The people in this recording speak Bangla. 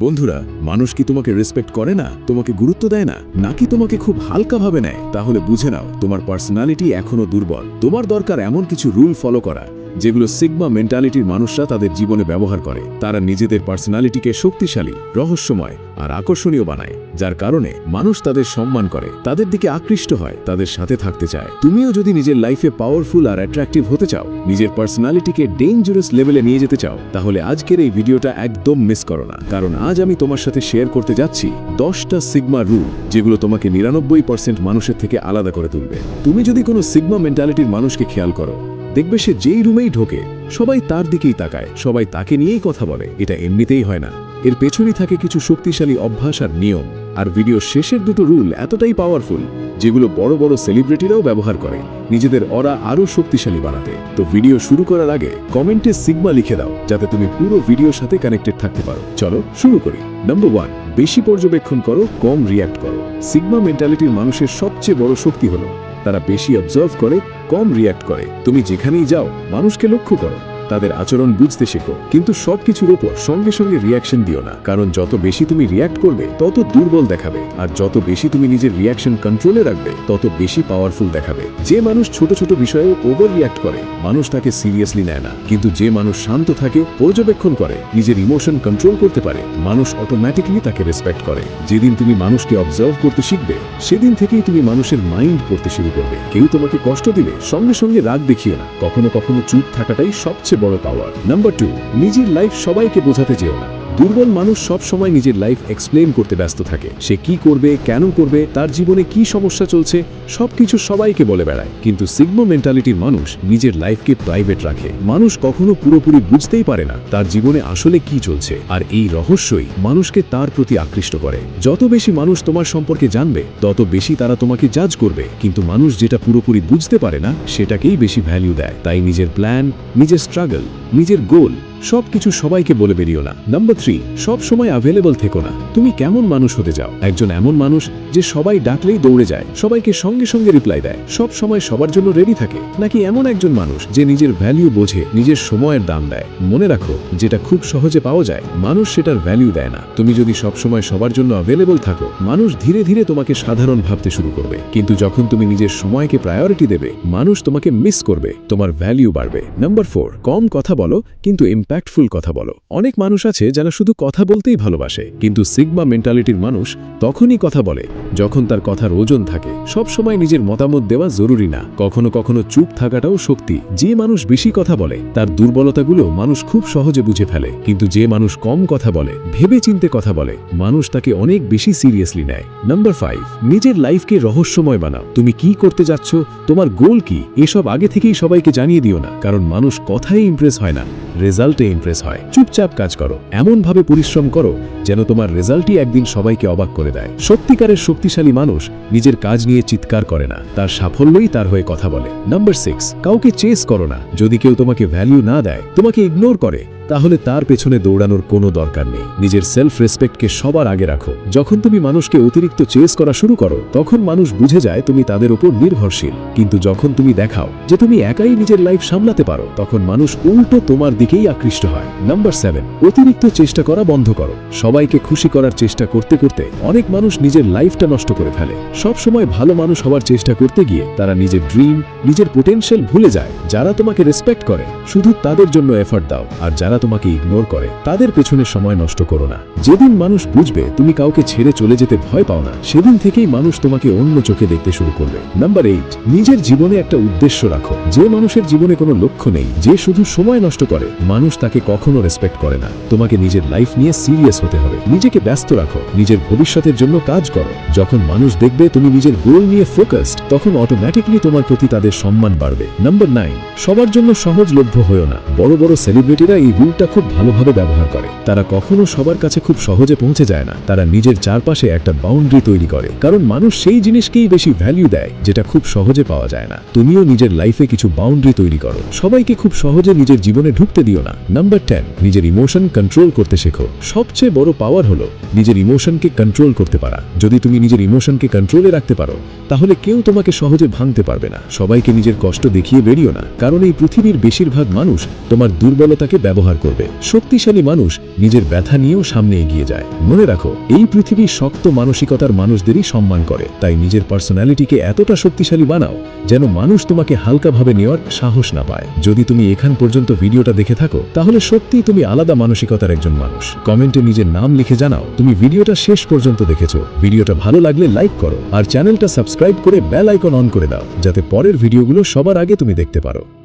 বন্ধুরা, মানুষ কি তোমাকে রেসপেক্ট করে না, তোমাকে গুরুত্ব দেয় না, নাকি তোমাকে খুব হালকাভাবে নেয়? তাহলে বুঝে নাও তোমার পার্সোনালিটি এখনো দুর্বল। তোমার দরকার এমন কিছু রুল ফলো করা যেগুলো সিগমা মেন্টালিটির মানুষরা তাদের জীবনে ব্যবহার করে। তারা নিজেদের পার্সোনালিটিকে শক্তিশালী, রহস্যময় আর আকর্ষণীয় বানায়, যার কারণে মানুষ তাদের সম্মান করে, তাদের দিকে আকৃষ্ট হয়, তাদের সাথে থাকতে চায়। তুমিও যদি নিজের লাইফে পাওয়ারফুল আর অ্যাট্রাকটিভ হতে চাও, নিজের পার্সোনালিটিকে ডেঞ্জারাস লেভেলে নিয়ে যেতে চাও, তাহলে আজকের এই ভিডিওটা একদম মিস করো না। কারণ আজ আমি তোমার সাথে শেয়ার করতে যাচ্ছি 10টা সিগমা রুল, যেগুলো তোমাকে 99% মানুষের থেকে আলাদা করে তুলবে। তুমি যদি কোনো সিগমা মেন্টালিটির মানুষকে খেয়াল করো, দেখবে সে যেই রুমেই ঢোকে সবাই তার দিকেই তাকায়, সবাই তাকে নিয়েই কথা বলে। এটা এমনিতেই হয় না, এর পেছনেই থাকে কিছু শক্তিশালী অভ্যাস আর নিয়ম। আর ভিডিওর শেষের দুটো রুল এতটাই পাওয়ারফুল যেগুলো বড় বড় সেলিব্রিটিরাও ব্যবহার করে নিজেদের অরা আরও শক্তিশালী বানাতে। তো ভিডিও শুরু করার আগে কমেন্টে সিগমা লিখে দাও, যাতে তুমি পুরো ভিডিওর সাথে কানেক্টেড থাকতে পারো। চলো শুরু করি। নাম্বার 1, বেশি পর্যবেক্ষণ করো, কম রিয়্যাক্ট করো। সিগমা মেন্টালিটির মানুষের সবচেয়ে বড় শক্তি হলো তারা বেশি অবজার্ভ করে, কম রিয়্যাক্ট করে। তুমি যেখানেই যাও মানুষকে লক্ষ্য করো, তাদের আচরণ বুঝতে শেখো, কিন্তু সবকিছুর উপর সঙ্গে সঙ্গে রিয়াকশন দিও না। কারণ যত বেশি তুমি রিয়্যাক্ট করবে তত দুর্বল দেখাবে, আর যত বেশি তুমি নিজের রিয়াকশন কন্ট্রোলে রাখবে তত বেশি পাওয়ারফুল দেখাবে। যে মানুষ ছোট ছোট বিষয়ে ওভার রিয়্যাক্ট করে মানুষ তাকে সিরিয়াসলি নেয় না, কিন্তু যে মানুষ শান্ত থাকে, পর্যবেক্ষণ করে, নিজের ইমোশন কন্ট্রোল করতে পারে, মানুষ অটোমেটিক্যালি তাকে রেসপেক্ট করে। যেদিন তুমি মানুষকে অবজার্ভ করতে শিখবে, সেদিন থেকেই তুমি মানুষের মাইন্ড পড়তে শুরু করবে। কেউ তোমাকে কষ্ট দিলে সঙ্গে সঙ্গে রাগ দেখিও না, কখনো কখনো চুপ থাকাটাই সবচেয়ে বড় পাওয়ার। নাম্বার 2, নিজের লাইফ সবাইকে বোঝাতে যেও না। দুর্বল মানুষ সব সময় নিজের লাইফ এক্সপ্লেইন করতে ব্যস্ত থাকে। সে কি করবে, কেন করবে, তার জীবনে কি সমস্যা চলছে, সবকিছু সবাইকে বলে বেড়ায়। কিন্তু সিগমা মেন্টালিটির মানুষ নিজের লাইফকে প্রাইভেট রাখে। মানুষ কখনো পুরোপুরি বুঝতেই পারে না তার জীবনে আসলে কি চলছে, আর এই রহস্যই মানুষকে তার প্রতি আকৃষ্ট করে। যত বেশি মানুষ তোমার সম্পর্কে জানবে, তত বেশি তারা তোমাকে জাজ করবে। কিন্তু মানুষ যেটা পুরোপুরি বুঝতে পারে না, সেটাকেই বেশি ভ্যালু দেয়। তাই নিজের প্ল্যান, নিজের স্ট্রাগল, নিজের গোল সবকিছু সবাইকে বলে বেরিও না। নাম্বার 3, সব সময় অ্যাভেলেবল থেকো না। তুমি কেমন মানুষ হতে চাও? একজন এমন মানুষ যে সবাই ডাকলেই দৌড়ে যায়, সবাইকে সঙ্গে সঙ্গে রিপ্লাই দেয়, সব সময় সবার জন্য রেডি থাকে? নাকি এমন একজন মানুষ যে নিজের ভ্যালু বোঝে, নিজের সময়ের দাম দেয়? মনে রাখো, যেটা খুব সহজে পাওয়া যায় মানুষ সেটার ভ্যালু দেয় না। তুমি যদি সব সময় সবার জন্য অ্যাভেলেবল থাকো, মানুষ ধীরে ধীরে তোমাকে সাধারণ ভাবতে শুরু করবে। কিন্তু যখন তুমি নিজের সময়কে প্রায়োরিটি দেবে, মানুষ তোমাকে মিস করবে, তোমার ভ্যালু বাড়বে। নাম্বার 4, কম কথা বলো কিন্তু ইম্প্যাক্টফুল কথা বলো। অনেক মানুষ আছে যারা শুধু কথা বলতেই ভালোবাসে, কিন্তু সিগমা মেন্টালিটির মানুষ তখনই কথা বলে যখন তার কথার ওজন থাকে। সব সময় নিজের মতামত দেওয়া জরুরি না, কখনো কখনো চুপ থাকাটাও শক্তি। যে মানুষ বেশি কথা বলে তার দুর্বলতাগুলো মানুষ খুব সহজে বুঝে ফেলে, কিন্তু যে মানুষ কম কথা বলে, ভেবে চিন্তে কথা বলে, মানুষ তাকে অনেক বেশি সিরিয়াসলি নেয়। নাম্বার 5, নিজের লাইফকে রহস্যময় বানাও। তুমি কি করতে যাচ্ছ, তোমার গোল কি, এসব আগে থেকেই সবাইকে জানিয়ে দিও না। কারণ মানুষ কথায় ইমপ্রেস হয় না, রেজাল্টে ইমপ্রেস হয়। চুপচাপ কাজ করো, এমনভাবে পরিশ্রম করো যেন তোমার রেজাল্টই একদিন সবাইকে অবাক করে দেয়। সত্যিকারের শক্তিশালী মানুষ নিজের কাজ নিয়ে চিৎকার করে না, তার সাফল্যই তার হয়ে কথা বলে। নাম্বার 6, কাউকে চেস করো না। যদি কেউ তোমাকে ভ্যালু না দেয়, তোমাকে ইগনোর করে, তাহলে তার পেছনে দৌড়ানোর কোনো দরকার নেই। নিজের সেলফ রেসপেক্টকে সবার আগে রাখো। যখন তুমি মানুষকে অতিরিক্ত চেস করা শুরু করো, তখন মানুষ বুঝে যায় তুমি তাদের উপর নির্ভরশীল। কিন্তু যখন তুমি দেখাও যে তুমি একাই নিজের লাইফ সামলাতে পারো, তখন মানুষ উল্টো তোমার দিকেই আকৃষ্ট হয়। নাম্বার 7, অতিরিক্ত চেষ্টা করা বন্ধ করো। সবাইকে খুশি করার চেষ্টা করতে করতে অনেক মানুষ নিজের লাইফটা নষ্ট করে ফেলে। সব সময় ভালো মানুষ হওয়ার চেষ্টা করতে গিয়ে তারা নিজের ড্রিম, নিজের পোটেনশিয়াল ভুলে যায়। যারা তোমাকে রেসপেক্ট করে শুধু তাদের জন্য এফর্ট দাও, আর যারা তোমাকে ইগনোর করে তাদের পেছনে সময় নষ্ট করো না। যেদিন মানুষ বুঝবে তুমি কাউকে ছেড়ে চলে যেতে ভয় পাও না, সেদিন থেকেই মানুষ তোমাকে অন্য চোখে দেখতে শুরু করবে। নাম্বার 8, নিজের জীবনে একটা উদ্দেশ্য রাখো। যে মানুষের জীবনে কোনো লক্ষ্য নেই, যে শুধু সময় নষ্ট করে, মানুষ তাকে কখনো রেসপেক্ট করে না। তোমাকে নিজের লাইফ নিয়ে সিরিয়াস হতে হবে, নিজেকে ব্যস্ত রাখো, নিজের ভবিষ্যতের জন্য কাজ করো। যখন মানুষ দেখবে তুমি নিজের গোল নিয়ে ফোকাসড, তখন অটোমেটিকলি তোমার প্রতি তাদের সম্মান বাড়বে। নাম্বার 9, সবার জন্য সহজলভ্য হয়েও না। বড় বড় সেলিব্রিটিরা এই রুলটা খুব ভালোভাবে ব্যবহার করে। তারা কখনো সবার কাছে খুব সহজে পৌঁছে যায় না, তারা নিজের চারপাশে একটা বাউন্ডারি তৈরি করে। কারণ মানুষ সেই জিনিসকেই বেশি ভ্যালু দেয় যেটা খুব সহজে পাওয়া যায় না। তুমিও নিজের লাইফে কিছু বাউন্ডারি তৈরি করো, সবাইকে খুব সহজে নিজের জীবনে ঢুকতে দিও না। নাম্বার 10, নিজের ইমোশন কন্ট্রোল করতে শেখো। সবচেয়ে বড় পাওয়ার হলো নিজের ইমোশনকে কন্ট্রোল করতে পারা। যদি তুমি নিজের ইমোশনকে কন্ট্রোলে রাখতে পারো তাহলে কেউ তোমাকে সহজে ভাঙতে পারবে না। সবাইকে নিজের কষ্ট দেখিয়ে বেরিও না, কারণ এই পৃথিবীর বেশিরভাগ মানুষ তোমার দুর্বলতাকে ব্যবহার করবে। শক্তিশালী মানুষ নিজের ব্যথা নিয়েও সামনে এগিয়ে যায়। মনে রাখো, এই পৃথিবী শক্ত মানসিকতার মানুষদেরই সম্মান করে। তাই নিজের পার্সোনালিটিকে এতটা শক্তিশালী বানাও যেন মানুষ তোমাকে হালকাভাবে নেওয়ার সাহস না পায়। যদি তুমি এখান পর্যন্ত ভিডিওটা দেখে থাকো তাহলে সত্যিই তুমি আলাদা মানসিকতার একজন মানুষ। কমেন্টে নিজের নাম লিখে জানাও তুমি ভিডিওটা শেষ পর্যন্ত দেখেছো। ভিডিওটা ভালো লাগলে লাইক করো আর চ্যানেলটা সাবস্ক্রাইব করে বেল আইকন অন করে দাও, যাতে পরের ভিডিওগুলো সবার আগে তুমি দেখতে পারো।